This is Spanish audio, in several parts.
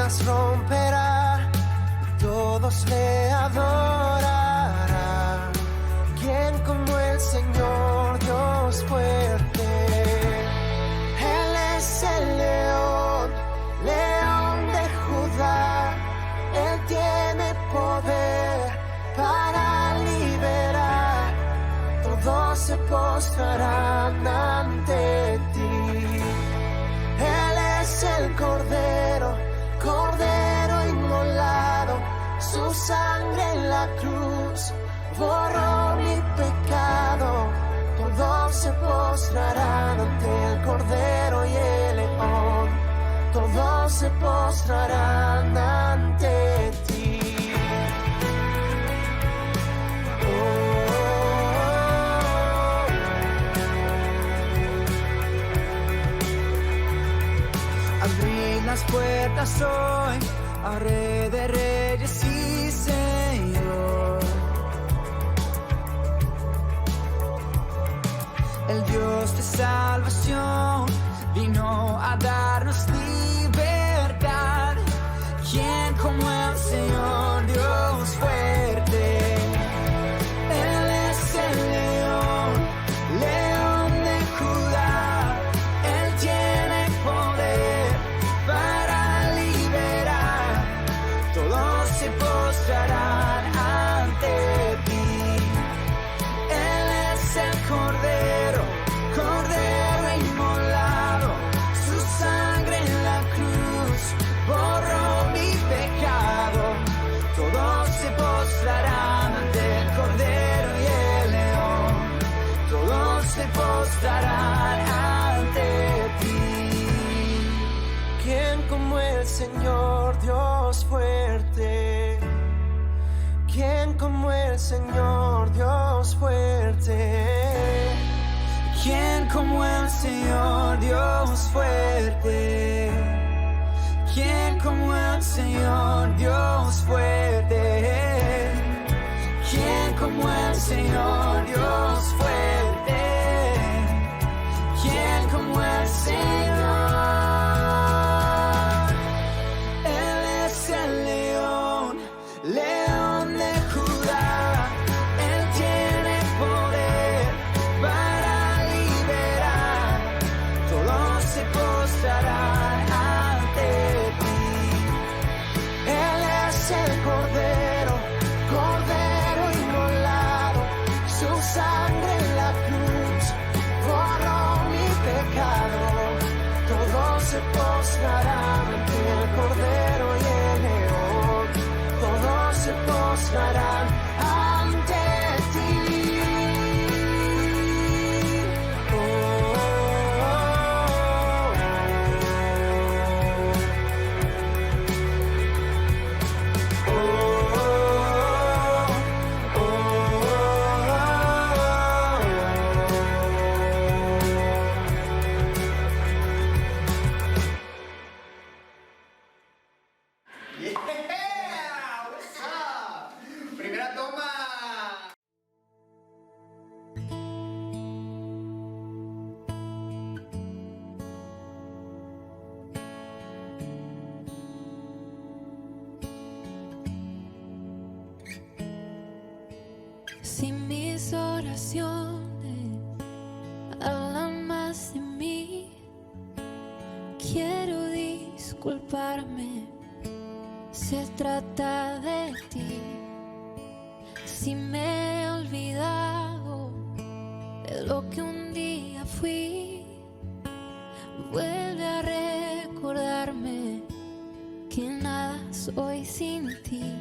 cadenas romperá, todos le adorarán. ¿Quién como el Señor Dios fuerte? Él es el león, león de Judá. Él tiene poder para liberar. Todos se postrarán ante ti. Él es el Cordero, Cordero inmolado. Su sangre en la cruz borró mi pecado. Todos se postrarán ante el Cordero y el León. Todos se postrarán ante ti. Abrí las puertas hoy a Rey de Reyes y Señor. El Dios de salvación vino a darnos libertad. ¿Quién como el Señor Dios fuerte? Él es el león, león de Judá. Él tiene poder para liberar. Todos se postrarán ante ti. Él es el Cordero, Cordero inmolado. Su sangre en la cruz borró mi pecado. Todos se postrarán ante el Cordero y el León. Todos se postrarán ante ti. ¿Quién como el Señor Dios fuerte? ¿Quién como el Señor Dios fuerte? ¿Quién como el Señor Dios fuerte? ¿Quién como el Señor Dios fuerte? ¿Quién como el Señor Dios fuerte? ¿Quién como el Señor? Él es el león, león de Judá. Él tiene poder para liberar. Todos se postrarán ante ti. Él es el Cordero, Cordero inmolado. Su sangre en la cruz borró mi pecado. Todos se postrarán ante el Cordero y el León. Todos se postrarán ante ti. Oh, oh, oh, oh, Yeah, what's up? Primera toma. Si mis oraciones hablan más de mí, quiero disculparme. Se trata de ti. Si me he olvidado de lo que un día fui, vuelve a recordarme que nada soy sin ti.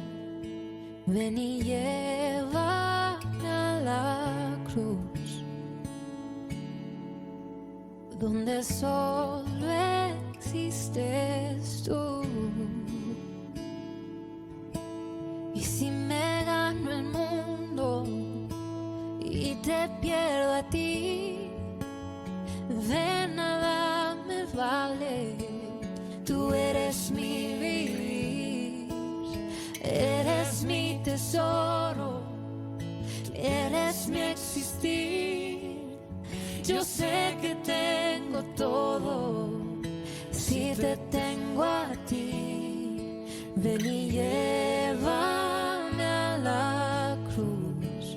Ven y llévame a la cruz, donde solo existes tú. Y si me gano el mundo y te pierdo a ti, de nada me vale. Tú eres mi vivir, eres mi tesoro, eres mi existir. Yo sé que tengo todo si te tengo a ti. ven y llévame a la cruz,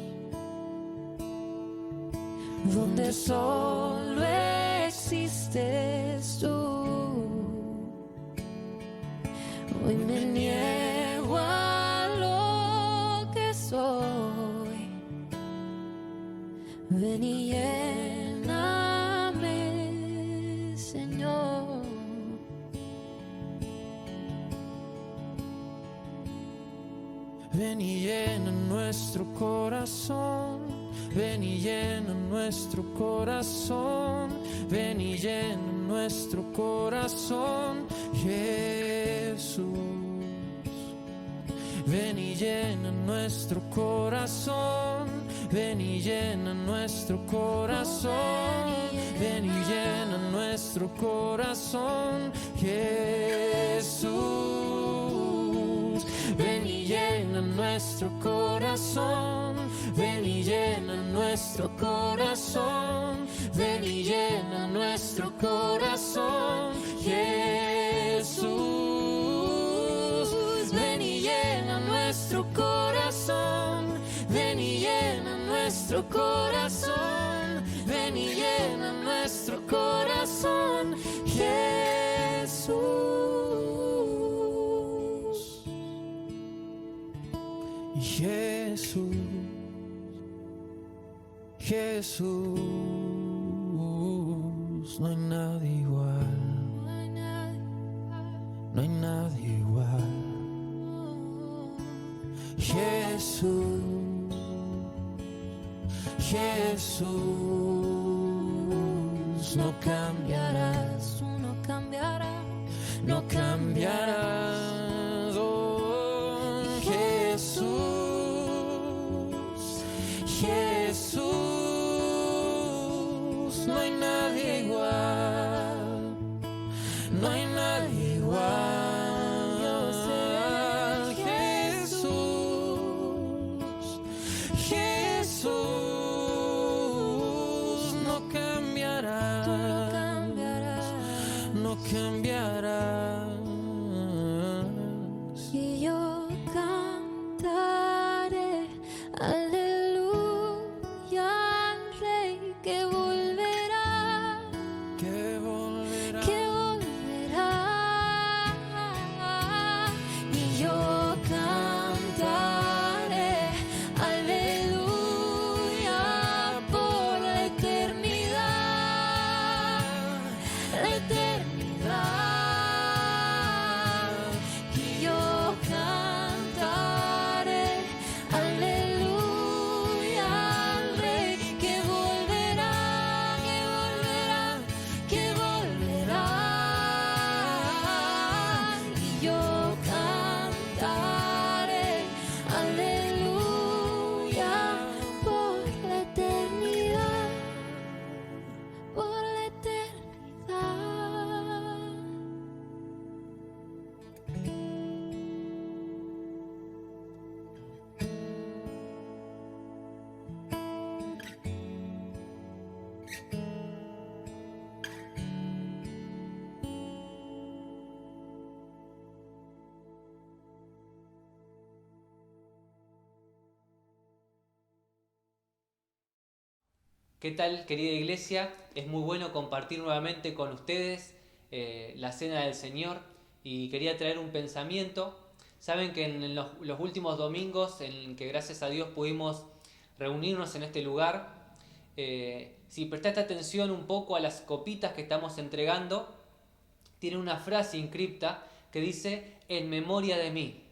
donde solo existes tú. Hoy me niego a lo que soy, ven y lléname, Señor. Ven y llena nuestro corazón, ven y llena nuestro corazón, ven y llena nuestro corazón, Jesús. Ven y llena nuestro corazón, ven y llena nuestro corazón, ven y llena nuestro corazón, Jesús. Ven y llena nuestro corazón, ven y llena nuestro corazón, ven y llena nuestro corazón, Jesús. Ven y llena nuestro corazón, ven y llena nuestro corazón, ven y llena nuestro corazón, Jesús. Jesús, Jesús, no hay nadie igual, no hay nadie igual. Jesús, Jesús, no cambiarás, Tú no cambiarás, no cambiarás. Oh, Jesús, Jesús, no hay nadie igual, no hay nadie igual. Jesús, Jesús, no cambiarás, tú no cambiarás. no cambiarás. Y yo cantaré aleluya al Rey que volverá, Que volverá, que volverá. Y yo cantaré aleluya por la eternidad, la eternidad. Y yo cantaré aleluya al Rey que volverá, que volverá, que volverá. Y yo cantaré aleluya por la eternidad, por la eternidad. ¿Qué tal, querida iglesia? Es muy bueno compartir nuevamente con ustedes la cena del Señor y quería traer un pensamiento. Saben que en los últimos domingos en que gracias a Dios pudimos reunirnos en este lugar, si prestaste atención un poco a las copitas que estamos entregando, tiene una frase inscripta que dice en memoria de mí.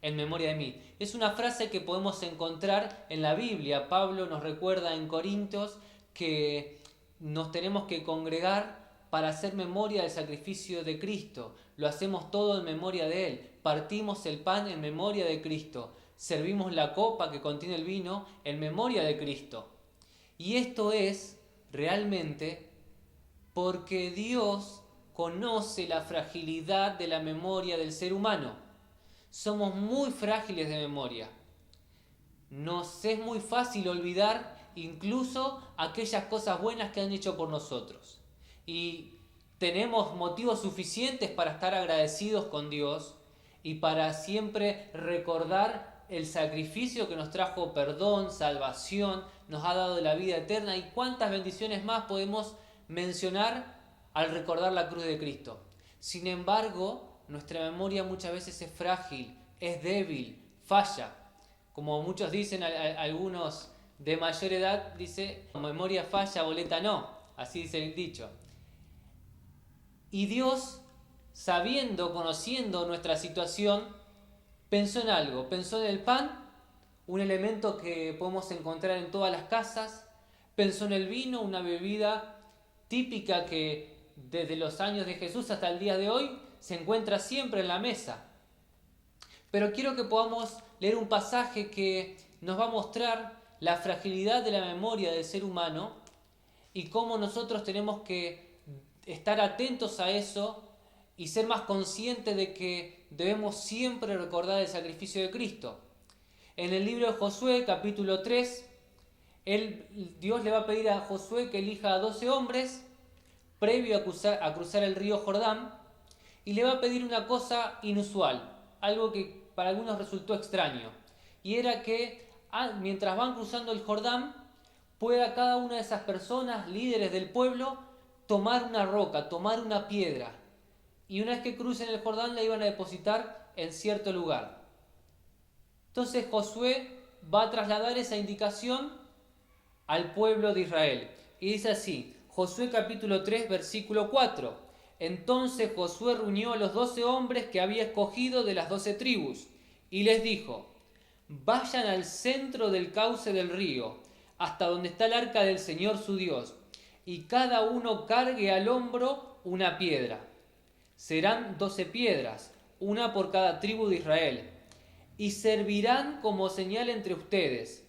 En memoria de mí. Es una frase que podemos encontrar en la Biblia. Pablo nos recuerda en Corintios que nos tenemos que congregar para hacer memoria del sacrificio de Cristo. Lo hacemos todo en memoria de Él. Partimos el pan en memoria de Cristo. Servimos la copa que contiene el vino en memoria de Cristo. Y esto es realmente porque Dios conoce la fragilidad de la memoria del ser humano. Somos muy frágiles de memoria. Nos es muy fácil olvidar incluso aquellas cosas buenas que han hecho por nosotros. Y tenemos motivos suficientes para estar agradecidos con Dios y para siempre recordar el sacrificio que nos trajo perdón, salvación, nos ha dado la vida eterna y cuántas bendiciones más podemos mencionar al recordar la cruz de Cristo. Sin embargo, nuestra memoria muchas veces es frágil, es débil, falla. Como muchos dicen, algunos de mayor edad, dice, memoria falla, boleta no, así dice el dicho. Y Dios, sabiendo, conociendo nuestra situación, pensó en algo, pensó en el pan, un elemento que podemos encontrar en todas las casas, pensó en el vino, una bebida típica que desde los años de Jesús hasta el día de hoy se encuentra siempre en la mesa. Pero quiero que podamos leer un pasaje que nos va a mostrar la fragilidad de la memoria del ser humano y cómo nosotros tenemos que estar atentos a eso y ser más conscientes de que debemos siempre recordar el sacrificio de Cristo. En el libro de Josué, capítulo 3, Dios le va a pedir a Josué que elija a 12 hombres previo a cruzar el río Jordán y le va a pedir una cosa inusual, algo que para algunos resultó extraño, y era que mientras van cruzando el Jordán pueda cada una de esas personas, líderes del pueblo, tomar una roca, tomar una piedra, y una vez que crucen el Jordán la iban a depositar en cierto lugar. Entonces Josué va a trasladar esa indicación al pueblo de Israel. Y dice así, Josué capítulo 3, versículo 4. Entonces Josué reunió a los 12 hombres que había escogido de las 12 tribus y les dijo, vayan al centro del cauce del río, hasta donde está el arca del Señor su Dios, y cada uno cargue al hombro una piedra. Serán 12 piedras, una por cada tribu de Israel, y servirán como señal entre ustedes.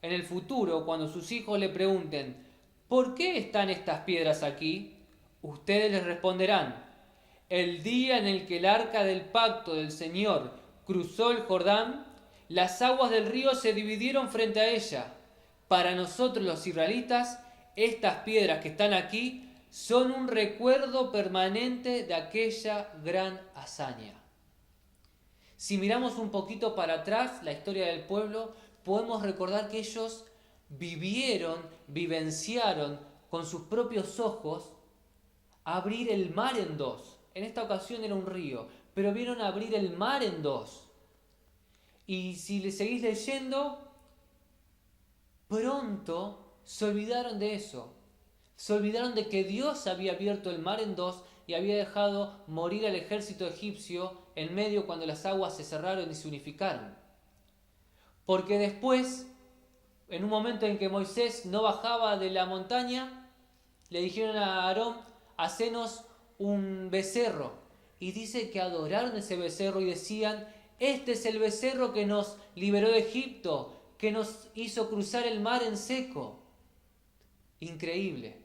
En el futuro, cuando sus hijos le pregunten, ¿por qué están estas piedras aquí? Ustedes les responderán, el día en el que el arca del pacto del Señor cruzó el Jordán, las aguas del río se dividieron frente a ella. Para nosotros los israelitas, estas piedras que están aquí son un recuerdo permanente de aquella gran hazaña. Si miramos un poquito para atrás la historia del pueblo, podemos recordar que ellos vivenciaron con sus propios ojos abrir el mar en dos. En esta ocasión era un río, pero vieron abrir el mar en dos. Y si le seguís leyendo, pronto se olvidaron de eso. Se olvidaron de que Dios había abierto el mar en dos y había dejado morir al ejército egipcio en medio cuando las aguas se cerraron y se unificaron. Porque después, en un momento en que Moisés no bajaba de la montaña, le dijeron a Aarón, hacenos un becerro. Y dice que adoraron ese becerro y decían, este es el becerro que nos liberó de Egipto, que nos hizo cruzar el mar en seco. Increíble,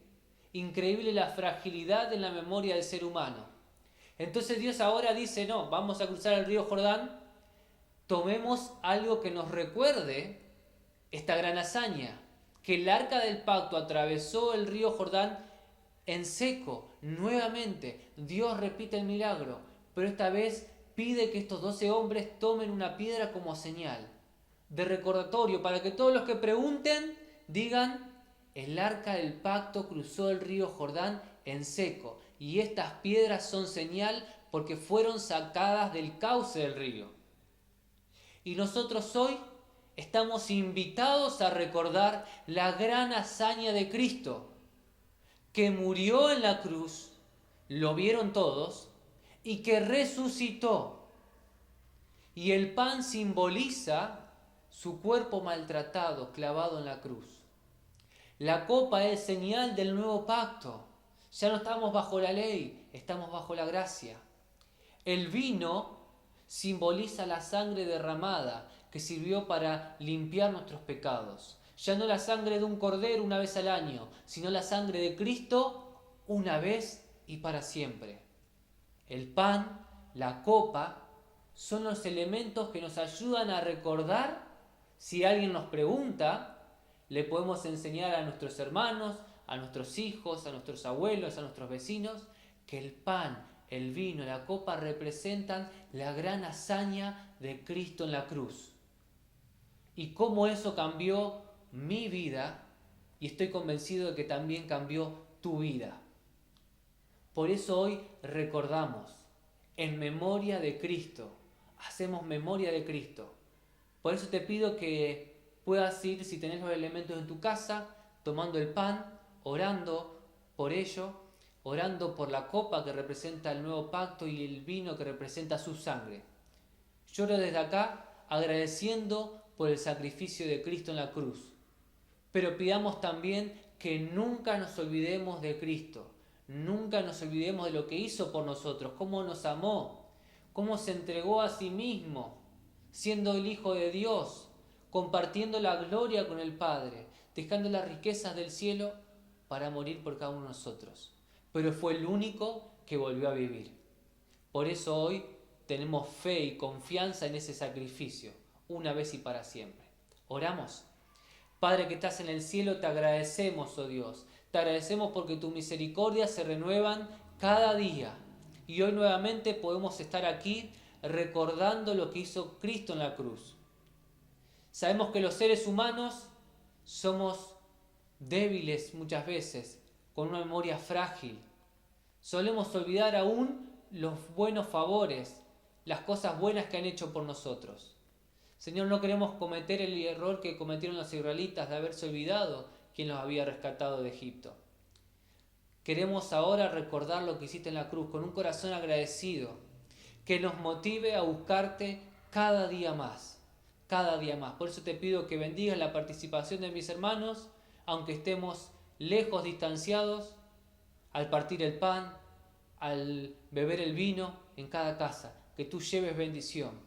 increíble la fragilidad en la memoria del ser humano. Entonces Dios ahora dice, no, vamos a cruzar el río Jordán, tomemos algo que nos recuerde esta gran hazaña, que el arca del pacto atravesó el río Jordán en seco. Nuevamente, Dios repite el milagro, pero esta vez pide que estos 12 hombres tomen una piedra como señal de recordatorio, para que todos los que pregunten digan, el arca del pacto cruzó el río Jordán en seco, y estas piedras son señal porque fueron sacadas del cauce del río. Y nosotros hoy estamos invitados a recordar la gran hazaña de Cristo, que murió en la cruz, lo vieron todos, y que resucitó. Y el pan simboliza su cuerpo maltratado, clavado en la cruz. La copa es señal del nuevo pacto. Ya no estamos bajo la ley, estamos bajo la gracia. El vino simboliza la sangre derramada que sirvió para limpiar nuestros pecados. Ya no la sangre de un cordero una vez al año, sino la sangre de Cristo una vez y para siempre. El pan, la copa, son los elementos que nos ayudan a recordar. Si alguien nos pregunta, le podemos enseñar a nuestros hermanos, a nuestros hijos, a nuestros abuelos, a nuestros vecinos, que el pan el vino, la copa representan la gran hazaña de Cristo en la cruz. Y cómo eso cambió mi vida, y estoy convencido de que también cambió tu vida. Por eso hoy recordamos, en memoria de Cristo, hacemos memoria de Cristo. Por eso te pido que puedas ir, si tenés los elementos en tu casa, tomando el pan, orando por ello, orando por la copa que representa el nuevo pacto y el vino que representa su sangre. Yo oro desde acá agradeciendo por el sacrificio de Cristo en la cruz. Pero pidamos también que nunca nos olvidemos de Cristo, nunca nos olvidemos de lo que hizo por nosotros, cómo nos amó, cómo se entregó a sí mismo, siendo el Hijo de Dios, compartiendo la gloria con el Padre, dejando las riquezas del cielo para morir por cada uno de nosotros. Pero fue el único que volvió a vivir. Por eso hoy tenemos fe y confianza en ese sacrificio, una vez y para siempre. Oramos. Padre que estás en el cielo, te agradecemos, oh Dios. Te agradecemos porque tus misericordias se renuevan cada día. Y hoy nuevamente podemos estar aquí recordando lo que hizo Cristo en la cruz. Sabemos que los seres humanos somos débiles muchas veces, con una memoria frágil. Solemos olvidar aún los buenos favores, las cosas buenas que han hecho por nosotros. Señor, no queremos cometer el error que cometieron los israelitas de haberse olvidado quién los había rescatado de Egipto. Queremos ahora recordar lo que hiciste en la cruz con un corazón agradecido, que nos motive a buscarte cada día más, cada día más. Por eso te pido que bendigas la participación de mis hermanos, aunque estemos lejos, distanciados, al partir el pan, al beber el vino en cada casa, que tú lleves bendición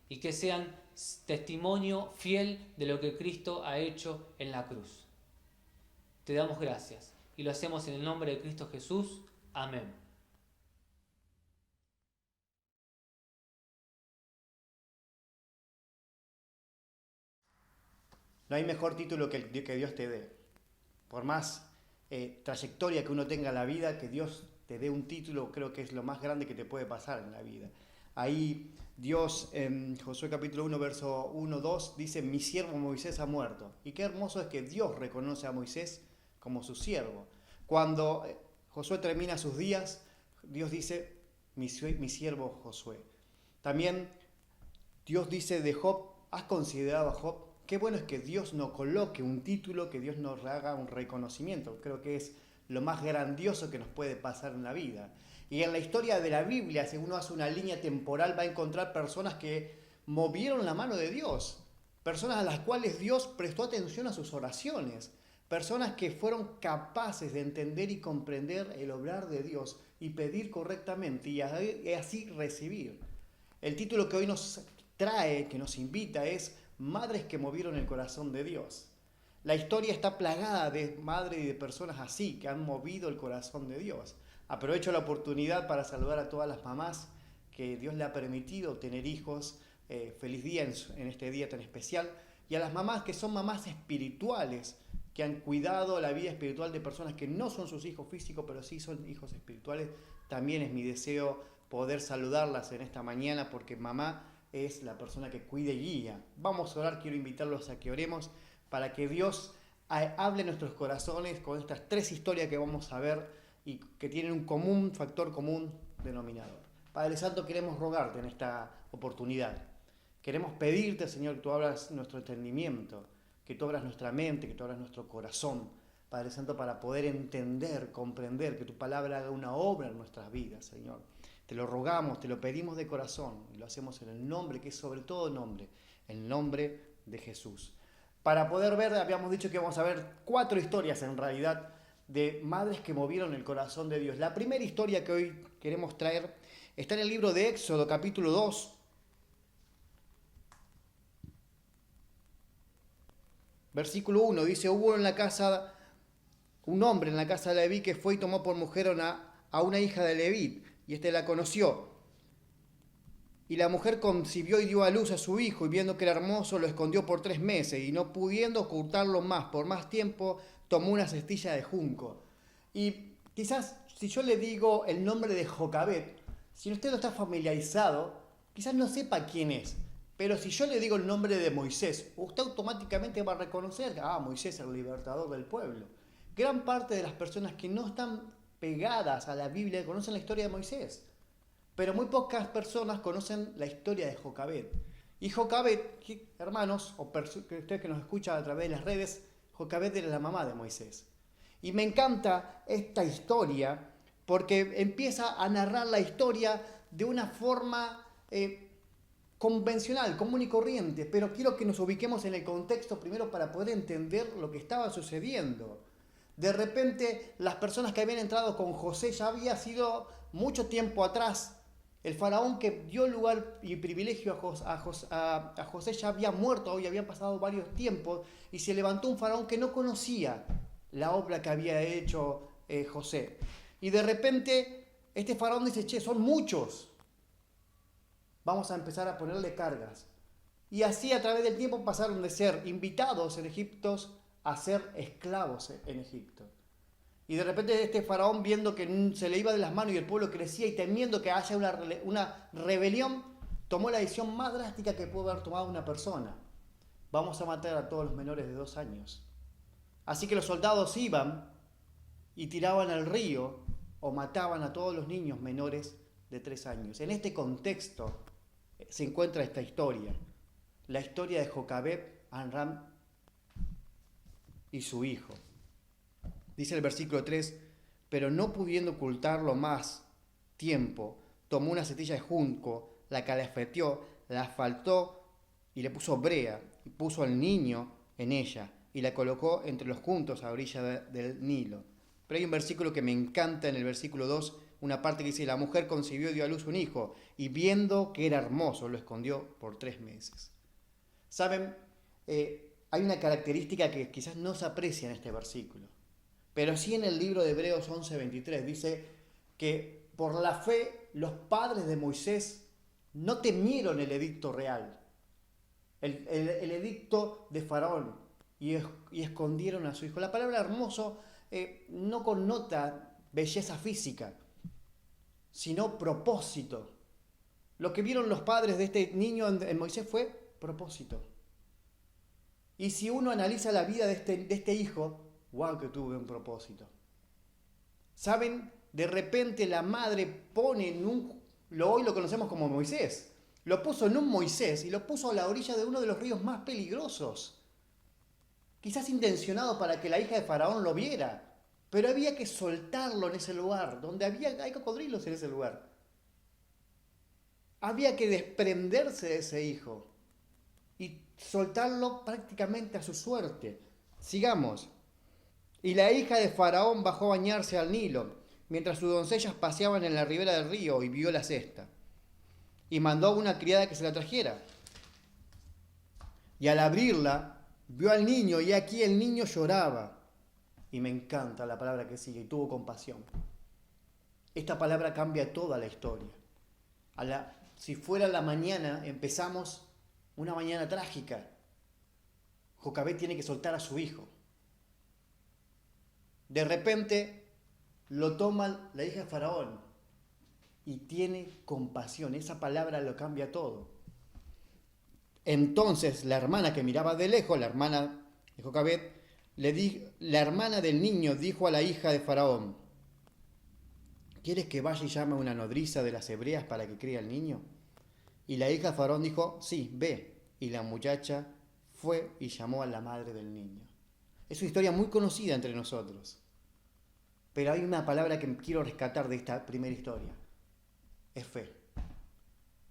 y que sean testimonio fiel de lo que Cristo ha hecho en la cruz. Te damos gracias y lo hacemos en el nombre de Cristo Jesús. Amén. No hay mejor título que el que Dios te dé. Por más trayectoria que uno tenga en la vida, que Dios te dé un título, creo que es lo más grande que te puede pasar en la vida. Ahí Dios en Josué capítulo 1, verso 1, 2 dice: mi siervo Moisés ha muerto. Y qué hermoso es que Dios reconoce a Moisés como su siervo. Cuando Josué termina sus días, Dios dice: mi siervo Josué. También Dios dice de Job: ¿has considerado a Job? Qué bueno es que Dios nos coloque un título, que Dios nos haga un reconocimiento. Creo que es lo más grandioso que nos puede pasar en la vida. Y en la historia de la Biblia, si uno hace una línea temporal, va a encontrar personas que movieron la mano de Dios, personas a las cuales Dios prestó atención a sus oraciones, personas que fueron capaces de entender y comprender el obrar de Dios y pedir correctamente y así recibir. El título que hoy nos trae, que nos invita, es Madres que movieron el corazón de Dios. La historia está plagada de madres y de personas así, que han movido el corazón de Dios. Aprovecho la oportunidad para saludar a todas las mamás que Dios le ha permitido tener hijos. Feliz día en este día tan especial. Y a las mamás que son mamás espirituales, que han cuidado la vida espiritual de personas que no son sus hijos físicos, pero sí son hijos espirituales. También es mi deseo poder saludarlas en esta mañana, porque mamá es la persona que cuida y guía. Vamos a orar, quiero invitarlos a que oremos para que Dios hable en nuestros corazones con estas tres historias que vamos a ver y que tienen un factor común denominador. Padre Santo, queremos rogarte en esta oportunidad. Queremos pedirte, Señor, que tú abras nuestro entendimiento, que tú abras nuestra mente, que tú abras nuestro corazón, Padre Santo, para poder entender, comprender, que tu palabra haga una obra en nuestras vidas, Señor. Te lo rogamos, te lo pedimos de corazón y lo hacemos en el nombre, que es sobre todo nombre, el nombre de Jesús. Para poder ver, habíamos dicho que vamos a ver 4 historias en realidad de madres que movieron el corazón de Dios. La primera historia que hoy queremos traer está en el libro de Éxodo, capítulo 2. Versículo 1, dice: hubo un hombre en la casa de Leví que fue y tomó por mujer a una hija de Leví, y la conoció. Y la mujer concibió y dio a luz a su hijo, y viendo que era hermoso, lo escondió por 3 meses, y no pudiendo ocultarlo más por más tiempo, tomó una cestilla de junco. Y quizás si yo le digo el nombre de Jocabet, si usted no está familiarizado, quizás no sepa quién es. Pero si yo le digo el nombre de Moisés, usted automáticamente va a reconocer, Moisés, el libertador del pueblo. Gran parte de las personas que no están pegadas a la Biblia conocen la historia de Moisés. Pero muy pocas personas conocen la historia de Jocabet. Y Jocabet, hermanos, o ustedes que nos escuchan a través de las redes, Jocabet era la mamá de Moisés. Y me encanta esta historia porque empieza a narrar la historia de una forma convencional, común y corriente, pero quiero que nos ubiquemos en el contexto primero para poder entender lo que estaba sucediendo. De repente, las personas que habían entrado con José ya había sido mucho tiempo atrás. El faraón que dio lugar y privilegio a José ya había muerto y habían pasado varios tiempos y se levantó un faraón que no conocía la obra que había hecho José. Y de repente este faraón dice, che, son muchos. Vamos a empezar a ponerle cargas. Y así a través del tiempo pasaron de ser invitados en Egipto a ser esclavos en Egipto. Y de repente este faraón, viendo que se le iba de las manos y el pueblo crecía y temiendo que haya una rebelión, tomó la decisión más drástica que pudo haber tomado una persona. Vamos a matar a todos los menores de 2 años. Así que los soldados iban y tiraban al río o mataban a todos los niños menores de 3 años. En este contexto se encuentra esta historia. La historia de Jocabet, Amram y su hijo. Dice el versículo 3, pero no pudiendo ocultarlo más tiempo, tomó una setilla de junco, la calafeteó, la asfaltó y le puso brea, y puso al niño en ella, y la colocó entre los juntos a orilla del Nilo. Pero hay un versículo que me encanta en el versículo 2, una parte que dice, la mujer concibió y dio a luz un hijo, y viendo que era hermoso, lo escondió por 3 meses. ¿Saben? Hay una característica que quizás no se aprecia en este versículo. Pero sí en el libro de Hebreos 11:23 dice que por la fe los padres de Moisés no temieron el edicto real, el edicto de Faraón, y escondieron a su hijo. La palabra hermoso no connota belleza física, sino propósito. Lo que vieron los padres de este niño en Moisés fue propósito. Y si uno analiza la vida de este hijo, ¡wow! Que tuvo un propósito. ¿Saben? De repente la madre pone hoy lo conocemos como Moisés. Lo puso en un Moisés y lo puso a la orilla de uno de los ríos más peligrosos. Quizás intencionado para que la hija de Faraón lo viera. Pero había que soltarlo en ese lugar, donde hay cocodrilos en ese lugar. Había que desprenderse de ese hijo y soltarlo prácticamente a su suerte. Sigamos. Y la hija de Faraón bajó a bañarse al Nilo, mientras sus doncellas paseaban en la ribera del río, y vio la cesta. Y mandó a una criada que se la trajera. Y al abrirla, vio al niño, y aquí el niño lloraba. Y me encanta la palabra que sigue, y tuvo compasión. Esta palabra cambia toda la historia. Si fuera la mañana, empezamos una mañana trágica. Jocabet tiene que soltar a su hijo. De repente lo toma la hija de Faraón y tiene compasión. Esa palabra lo cambia todo. Entonces la hermana que miraba de lejos, la hermana de Jocabet, la hermana del niño dijo a la hija de Faraón, ¿quieres que vaya y llame a una nodriza de las hebreas para que críe al niño? Y la hija de Faraón dijo, sí, ve. Y la muchacha fue y llamó a la madre del niño. Es una historia muy conocida entre nosotros. Pero hay una palabra que quiero rescatar de esta primera historia. Es fe.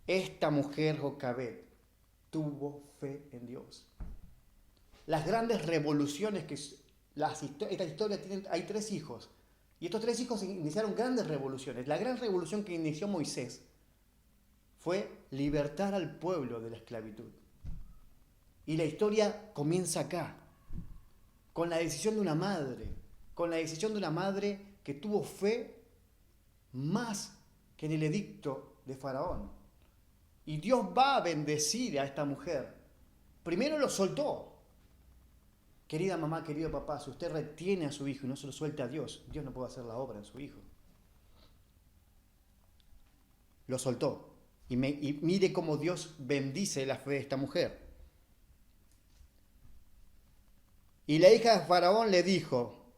Esta mujer, Jocabet, tuvo fe en Dios. Las grandes revoluciones esta historia tiene, hay 3 hijos. Y estos 3 hijos iniciaron grandes revoluciones. La gran revolución que inició Moisés fue libertar al pueblo de la esclavitud. Y la historia comienza acá, con la decisión de una madre. Con la decisión de una madre que tuvo fe más que en el edicto de Faraón. Y Dios va a bendecir a esta mujer. Primero lo soltó. Querida mamá, querido papá, si usted retiene a su hijo y no se lo suelta a Dios, Dios no puede hacer la obra en su hijo. lo soltó. Y mire cómo Dios bendice la fe de esta mujer. Y la hija de Faraón le dijo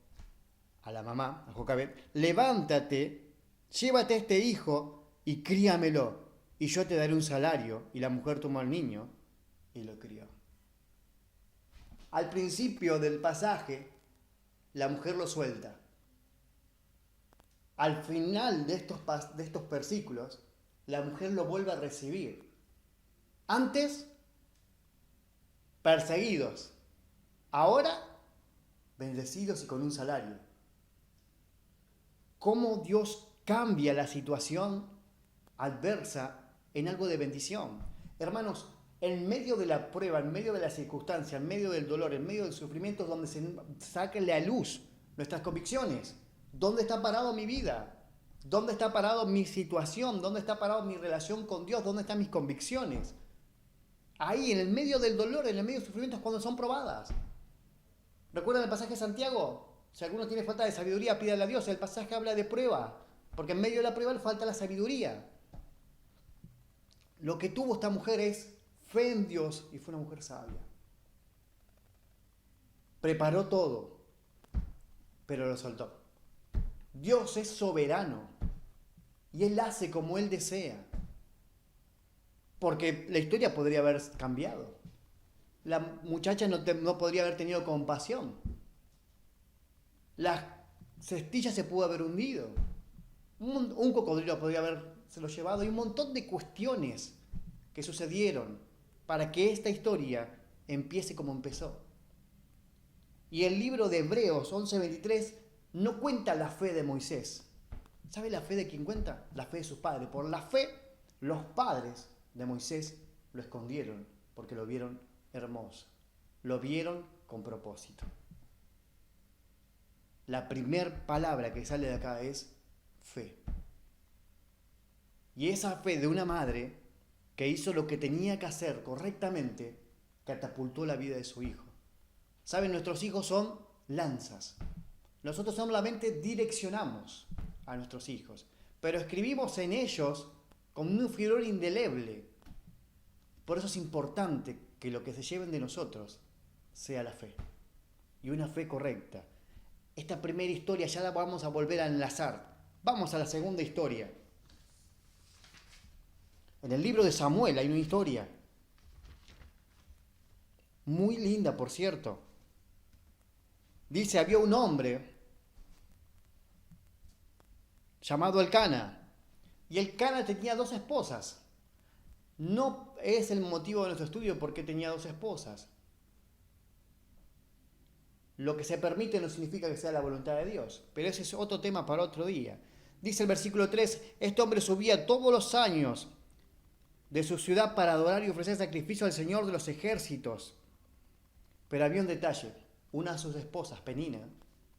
a la mamá, a Jocabed, levántate, llévate a este hijo y críamelo, y yo te daré un salario. Y la mujer tomó al niño y lo crió. Al principio del pasaje, la mujer lo suelta. Al final de estos versículos, la mujer lo vuelve a recibir. Antes, perseguidos. Ahora, bendecidos y con un salario. ¿Cómo Dios cambia la situación adversa en algo de bendición? Hermanos, en medio de la prueba, en medio de la circunstancia, en medio del dolor, en medio del sufrimiento, es donde se saquen a luz nuestras convicciones. ¿Dónde está parado mi vida? ¿Dónde está parado mi situación? ¿Dónde está parado mi relación con Dios? ¿Dónde están mis convicciones? Ahí, en el medio del dolor, en el medio del sufrimiento, es cuando son probadas. ¿Recuerdan el pasaje de Santiago? Si alguno tiene falta de sabiduría, pídale a Dios. El pasaje habla de prueba, porque en medio de la prueba le falta la sabiduría. Lo que tuvo esta mujer es fe en Dios y fue una mujer sabia. Preparó todo, pero lo soltó. Dios es soberano y Él hace como Él desea. Porque la historia podría haber cambiado. La muchacha no podría haber tenido compasión. La cestilla se pudo haber hundido. Un cocodrilo podría habérselo llevado. Y un montón de cuestiones que sucedieron para que esta historia empiece como empezó. Y el libro de Hebreos 11:23 no cuenta la fe de Moisés. ¿Sabe la fe de quién cuenta? La fe de sus padres. Por la fe, los padres de Moisés lo escondieron porque lo vieron hermoso. Lo vieron con propósito. La primer palabra que sale de acá es fe. Y esa fe de una madre que hizo lo que tenía que hacer correctamente, catapultó la vida de su hijo. ¿Saben? Nuestros hijos son lanzas. Nosotros solamente direccionamos a nuestros hijos, pero escribimos en ellos con un furor indeleble. Por eso es importante que lo que se lleven de nosotros sea la fe, y una fe correcta. Esta primera historia ya la vamos a volver a enlazar. Vamos a la segunda historia. En el libro de Samuel hay una historia muy linda, por cierto. Dice, había un hombre llamado Elcana, y Elcana tenía 2 esposas. No es el motivo de nuestro estudio por qué tenía 2 esposas. Lo que se permite no significa que sea la voluntad de Dios, pero ese es otro tema para otro día. Dice el versículo 3, este hombre subía todos los años de su ciudad para adorar y ofrecer sacrificio al Señor de los ejércitos. Pero había un detalle, una de sus esposas, Penina,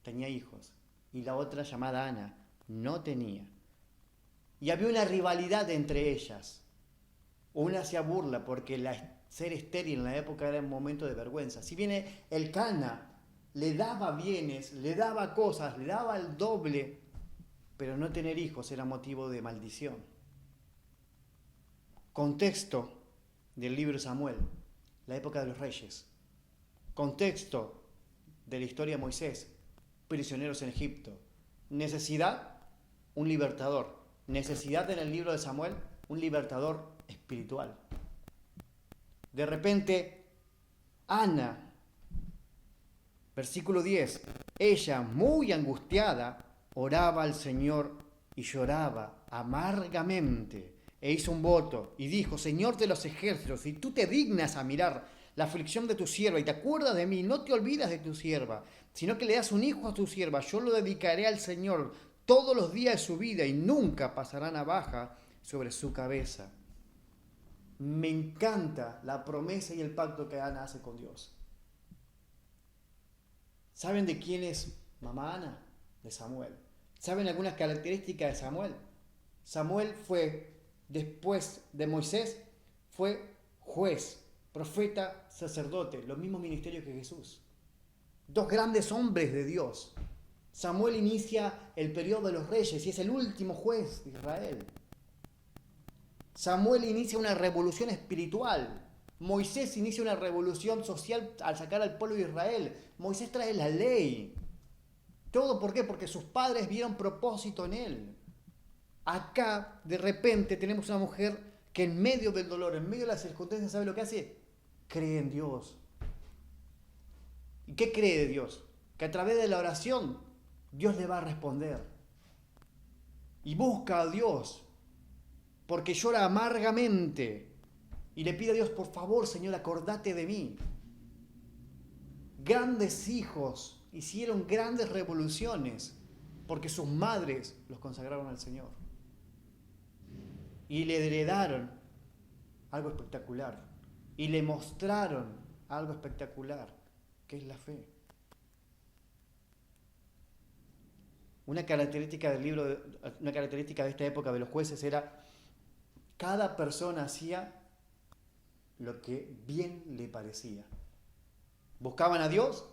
tenía hijos, y la otra, llamada Ana, no tenía. Y había una rivalidad entre ellas. Una hacía burla porque ser estéril en la época era un momento de vergüenza. Si bien Elcana le daba bienes, le daba cosas, le daba el doble, pero no tener hijos era motivo de maldición. Contexto del libro de Samuel, la época de los reyes. Contexto de la historia de Moisés, prisioneros en Egipto. Necesidad, un libertador. Necesidad en el libro de Samuel, un libertador espiritual. De repente, Ana, versículo 10, ella, muy angustiada, oraba al Señor y lloraba amargamente, e hizo un voto y dijo, Señor de los ejércitos, si tú te dignas a mirar la aflicción de tu sierva y te acuerdas de mí, no te olvidas de tu sierva, sino que le das un hijo a tu sierva, yo lo dedicaré al Señor todos los días de su vida y nunca pasará navaja sobre su cabeza. Me encanta la promesa y el pacto que Ana hace con Dios. ¿Saben de quién es mamá Ana? De Samuel. ¿Saben algunas características de Samuel? Samuel fue, después de Moisés, fue juez, profeta, sacerdote, los mismos ministerios que Jesús. 2 grandes hombres de Dios. Samuel inicia el periodo de los reyes y es el último juez de Israel. Samuel inicia una revolución espiritual. Moisés inicia una revolución social al sacar al pueblo de Israel. Moisés trae la ley. ¿Todo por qué? Porque sus padres vieron propósito en él. Acá, de repente, tenemos una mujer que en medio del dolor, en medio de las circunstancias, ¿sabe lo que hace? Cree en Dios. ¿Y qué cree de Dios? Que a través de la oración, Dios le va a responder. Y busca a Dios, porque llora amargamente. Y le pide a Dios, por favor, Señor, acordate de mí. Grandes hijos hicieron grandes revoluciones porque sus madres los consagraron al Señor. Y le heredaron algo espectacular. Y le mostraron algo espectacular, que es la fe. Una característica de esta época de los jueces era: cada persona hacía lo que bien le parecía. Buscaban a Dios,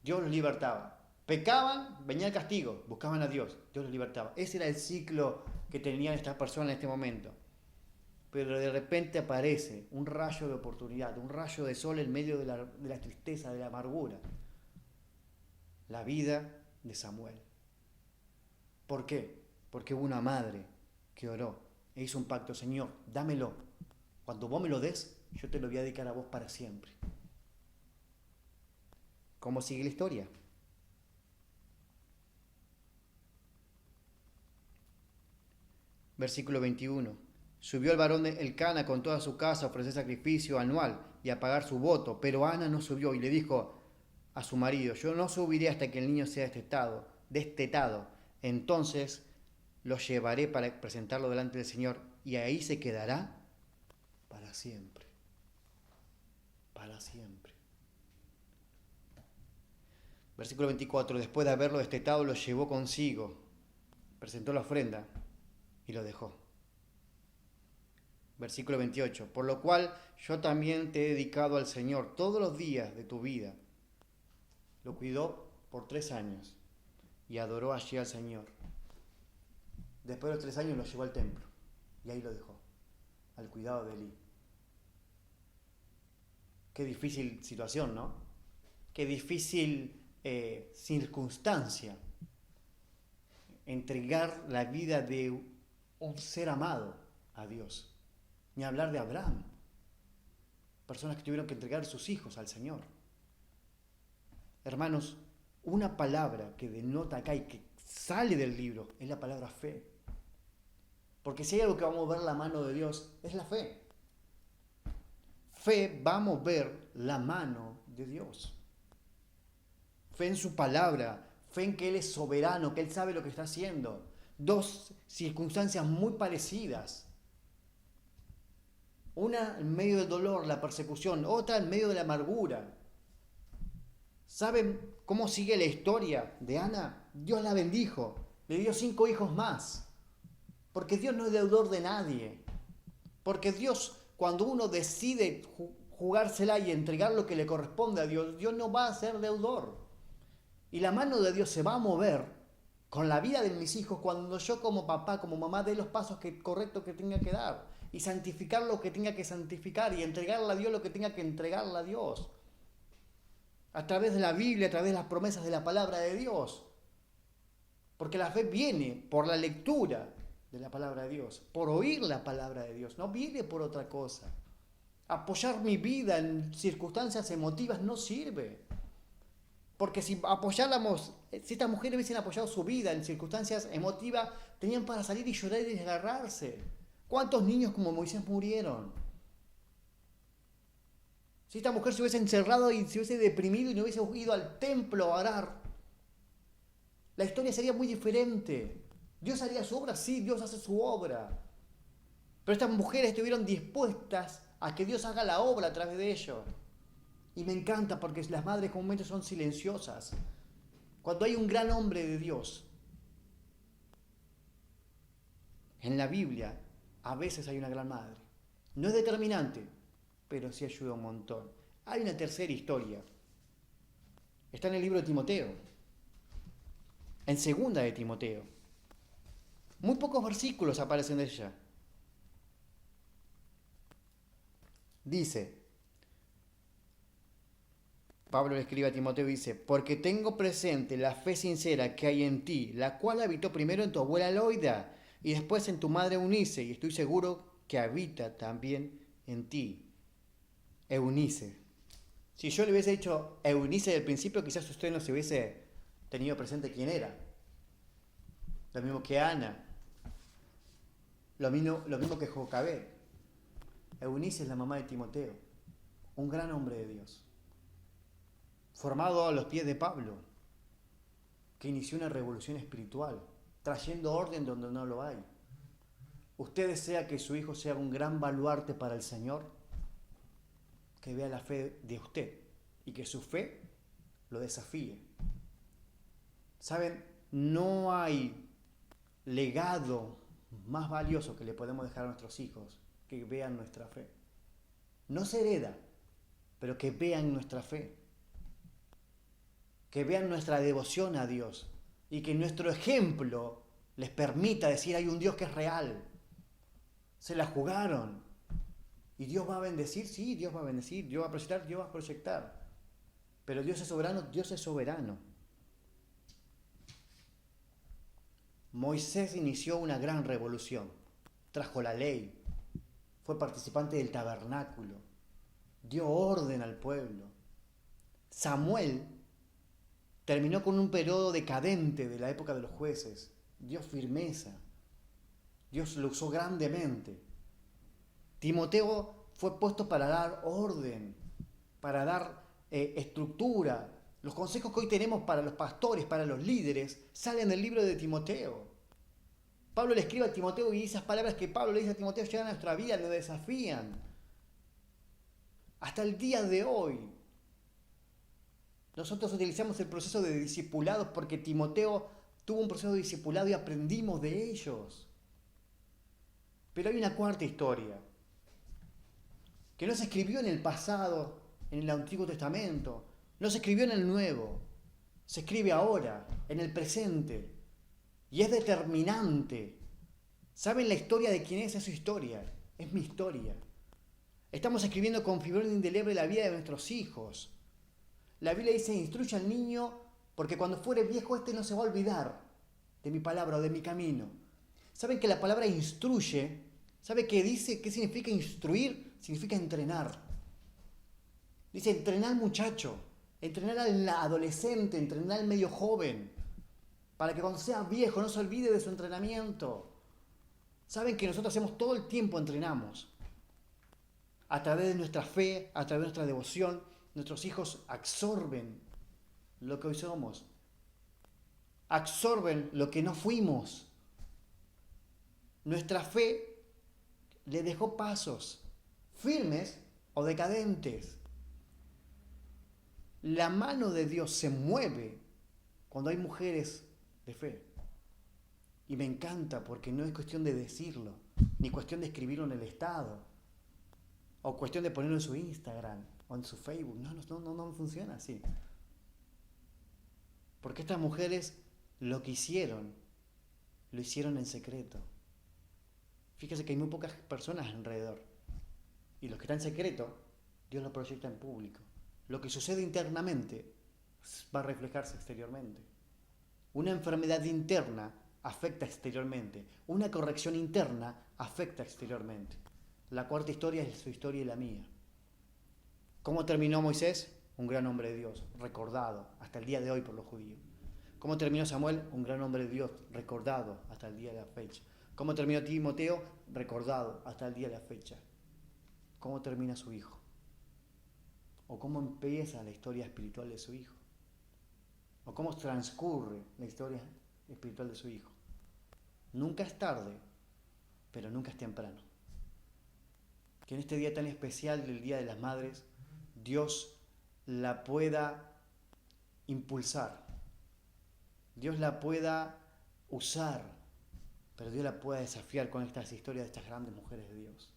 Dios los libertaba. Pecaban, venía el castigo. Buscaban a Dios, Dios los libertaba. Ese era el ciclo que tenían estas personas en este momento. Pero de repente aparece un rayo de oportunidad, un rayo de sol en medio de la tristeza, de la amargura. La vida de Samuel. ¿Por qué? Porque hubo una madre que oró e hizo un pacto: Señor, dámelo. Cuando vos me lo des, yo te lo voy a dedicar a vos para siempre. ¿Cómo sigue la historia? Versículo 21. Subió el varón Elcana con toda su casa a ofrecer sacrificio anual y a pagar su voto, pero Ana no subió y le dijo a su marido: yo no subiré hasta que el niño sea destetado. Entonces lo llevaré para presentarlo delante del Señor, y ahí se quedará para siempre. Para siempre. Versículo 24. Después de haberlo destetado, lo llevó consigo, presentó la ofrenda y lo dejó. Versículo 28. Por lo cual yo también te he dedicado al Señor todos los días de tu vida. Lo cuidó por 3 años y adoró allí al Señor. Después de los 3 años lo llevó al templo y ahí lo dejó, al cuidado de Elí. Qué difícil situación, ¿no? Qué difícil circunstancia. Entregar la vida de un ser amado a Dios. Ni hablar de Abraham. Personas que tuvieron que entregar sus hijos al Señor. Hermanos, una palabra que denota acá y que sale del libro es la palabra fe. Porque si hay algo que vamos a ver la mano de Dios, es la fe. Fe, vamos a ver la mano de Dios. Fe en su palabra, fe en que Él es soberano, que Él sabe lo que está haciendo. 2 circunstancias muy parecidas. Una en medio del dolor, la persecución, otra en medio de la amargura. ¿Saben cómo sigue la historia de Ana? Dios la bendijo, le dio 5 hijos más. Porque Dios no es deudor de nadie. Porque Dios, cuando uno decide jugársela y entregar lo que le corresponde a Dios, Dios no va a ser deudor. Y la mano de Dios se va a mover con la vida de mis hijos cuando yo como papá, como mamá, dé los pasos correctos que tenga que dar. Y santificar lo que tenga que santificar y entregarle a Dios lo que tenga que entregarle a Dios. A través de la Biblia, a través de las promesas de la palabra de Dios. Porque la fe viene por la lectura de la palabra de Dios, por oír la palabra de Dios, no viene por otra cosa. Apoyar mi vida en circunstancias emotivas no sirve. Porque si estas mujeres hubiesen apoyado su vida en circunstancias emotivas, tenían para salir y llorar y desgarrarse. ¿Cuántos niños como Moisés murieron? Si esta mujer se hubiese encerrado y se hubiese deprimido y no hubiese ido al templo a orar, la historia sería muy diferente. Dios haría su obra, sí, Dios hace su obra. Pero estas mujeres estuvieron dispuestas a que Dios haga la obra a través de ellos. Y me encanta porque las madres comúnmente son silenciosas. Cuando hay un gran hombre de Dios, en la Biblia, a veces hay una gran madre. No es determinante, pero sí ayuda un montón. Hay una tercera historia. Está en el libro de Timoteo. En 2 de Timoteo. Muy pocos versículos aparecen de ella. Dice, Pablo le escribe a Timoteo y dice, porque tengo presente la fe sincera que hay en ti, la cual habitó primero en tu abuela Loida y después en tu madre Eunice, y estoy seguro que habita también en ti. Eunice. Si yo le hubiese dicho Eunice del principio, quizás usted no se hubiese tenido presente quién era. Lo mismo que Ana. Lo mismo que Jocabed. Eunice es la mamá de Timoteo, un gran hombre de Dios, formado a los pies de Pablo, que inició una revolución espiritual, trayendo orden donde no lo hay. ¿Usted desea que su hijo sea un gran baluarte para el Señor? Que vea la fe de usted y que su fe lo desafíe. ¿Saben? No hay legado más valioso que le podemos dejar a nuestros hijos que vean nuestra fe. No se hereda, pero que vean nuestra fe. Que vean nuestra devoción a Dios y que nuestro ejemplo les permita decir hay un Dios que es real. Se la jugaron. ¿Y Dios va a bendecir? Sí, Dios va a bendecir. Dios va a proyectar, Dios va a proyectar. Pero Dios es soberano, Dios es soberano. Moisés inició una gran revolución. Trajo la ley. Fue participante del tabernáculo. Dio orden al pueblo. Samuel terminó con un periodo decadente de la época de los jueces. Dio firmeza. Dios lo usó grandemente. Timoteo fue puesto para dar orden, para dar estructura. Los consejos que hoy tenemos para los pastores, para los líderes, salen del libro de Timoteo. Pablo le escribe a Timoteo y esas palabras que Pablo le dice a Timoteo llegan a nuestra vida, lo desafían. Hasta el día de hoy, nosotros utilizamos el proceso de discipulados porque Timoteo tuvo un proceso de discipulado y aprendimos de ellos. Pero hay una cuarta historia, que no se escribió en el pasado, en el Antiguo Testamento, no se escribió en el Nuevo, se escribe ahora, en el presente, y es determinante. ¿Saben la historia de quién es? Es su historia, es mi historia. Estamos escribiendo con fibra indeleble la vida de nuestros hijos. La Biblia dice, instruye al niño, porque cuando fuere viejo este no se va a olvidar de mi palabra o de mi camino. ¿Saben que la palabra instruye? ¿Sabe qué dice? ¿Qué significa instruir? Significa entrenar. Dice entrenar al muchacho, entrenar al adolescente, entrenar al medio joven, para que cuando sea viejo no se olvide de su entrenamiento. ¿Saben que nosotros hacemos todo el tiempo, entrenamos? A través de nuestra fe, a través de nuestra devoción, nuestros hijos absorben lo que hoy somos. Absorben lo que no fuimos. Nuestra fe le dejó pasos firmes o decadentes. La mano de Dios se mueve cuando hay mujeres de fe. Y me encanta porque no es cuestión de decirlo, ni cuestión de escribirlo en el Estado, o cuestión de ponerlo en su Instagram o en su Facebook. No funciona así. Porque estas mujeres lo que hicieron, lo hicieron en secreto. Fíjese que hay muy pocas personas alrededor. Y los que están en secreto, Dios lo proyecta en público. Lo que sucede internamente va a reflejarse exteriormente. Una enfermedad interna afecta exteriormente. Una corrección interna afecta exteriormente. La cuarta historia es su historia y la mía. ¿Cómo terminó Moisés? Un gran hombre de Dios, recordado hasta el día de hoy por los judíos. ¿Cómo terminó Samuel? Un gran hombre de Dios, recordado hasta el día de la fecha. ¿Cómo terminó Timoteo? Recordado hasta el día de la fecha. ¿Cómo termina su hijo? ¿O cómo empieza la historia espiritual de su hijo? ¿O cómo transcurre la historia espiritual de su hijo? Nunca es tarde, pero nunca es temprano. Que en este día tan especial del Día de las Madres, Dios la pueda impulsar, Dios la pueda usar, pero Dios la pueda desafiar con estas historias de estas grandes mujeres de Dios.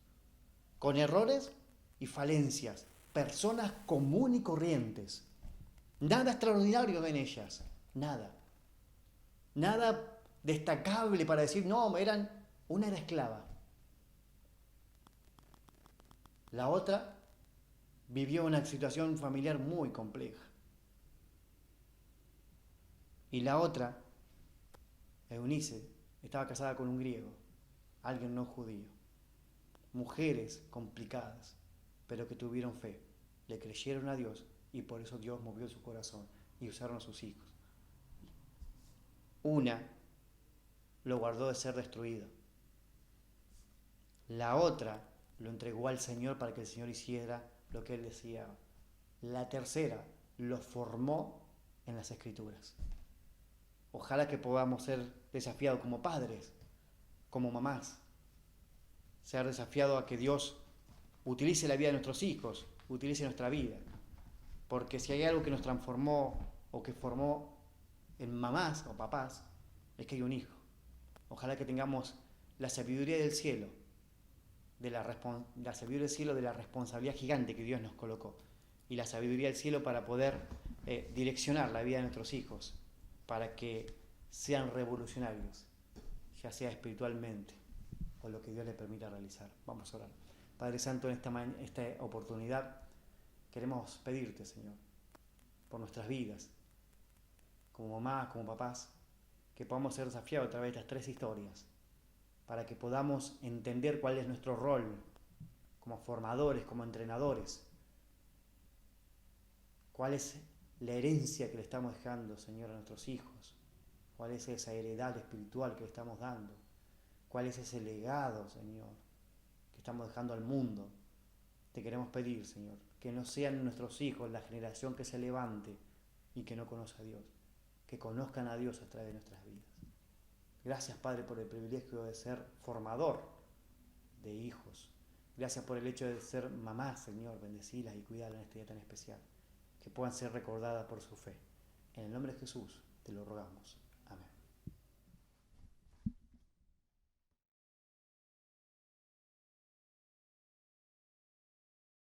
Con errores y falencias, personas comunes y corrientes. Nada extraordinario en ellas, nada. Nada destacable para decir, no, una era esclava. La otra vivió una situación familiar muy compleja. Y la otra, Eunice, estaba casada con un griego, alguien no judío. Mujeres complicadas, pero que tuvieron fe, le creyeron a Dios y por eso Dios movió su corazón y usaron a sus hijos. Una lo guardó de ser destruido. La otra lo entregó al Señor para que el Señor hiciera lo que Él deseaba. La tercera lo formó en las Escrituras. Ojalá que podamos ser desafiados como padres, como mamás, ser desafiados a que Dios utilice la vida de nuestros hijos, utilice nuestra vida. Porque si hay algo que nos transformó o que formó en mamás o papás, es que hay un hijo. Ojalá que tengamos la sabiduría del cielo, de la sabiduría del cielo de la responsabilidad gigante que Dios nos colocó, y la sabiduría del cielo para poder direccionar la vida de nuestros hijos, para que sean revolucionarios, ya sea espiritualmente o lo que Dios les permita realizar. Vamos a orar. Padre Santo, en esta oportunidad queremos pedirte, Señor, por nuestras vidas, como mamás, como papás, que podamos ser desafiados a través de estas tres historias, para que podamos entender cuál es nuestro rol como formadores, como entrenadores, cuál es la herencia que le estamos dejando, Señor, a nuestros hijos, cuál es esa heredad espiritual que le estamos dando, cuál es ese legado, Señor, que estamos dejando al mundo. Te queremos pedir, Señor, que no sean nuestros hijos la generación que se levante y que no conozca a Dios, que conozcan a Dios a través de nuestras vidas. Gracias, Padre, por el privilegio de ser formador de hijos. Gracias por el hecho de ser mamá, Señor, bendecilas y cuidarlas en este día tan especial, que puedan ser recordadas por su fe. En el nombre de Jesús te lo rogamos.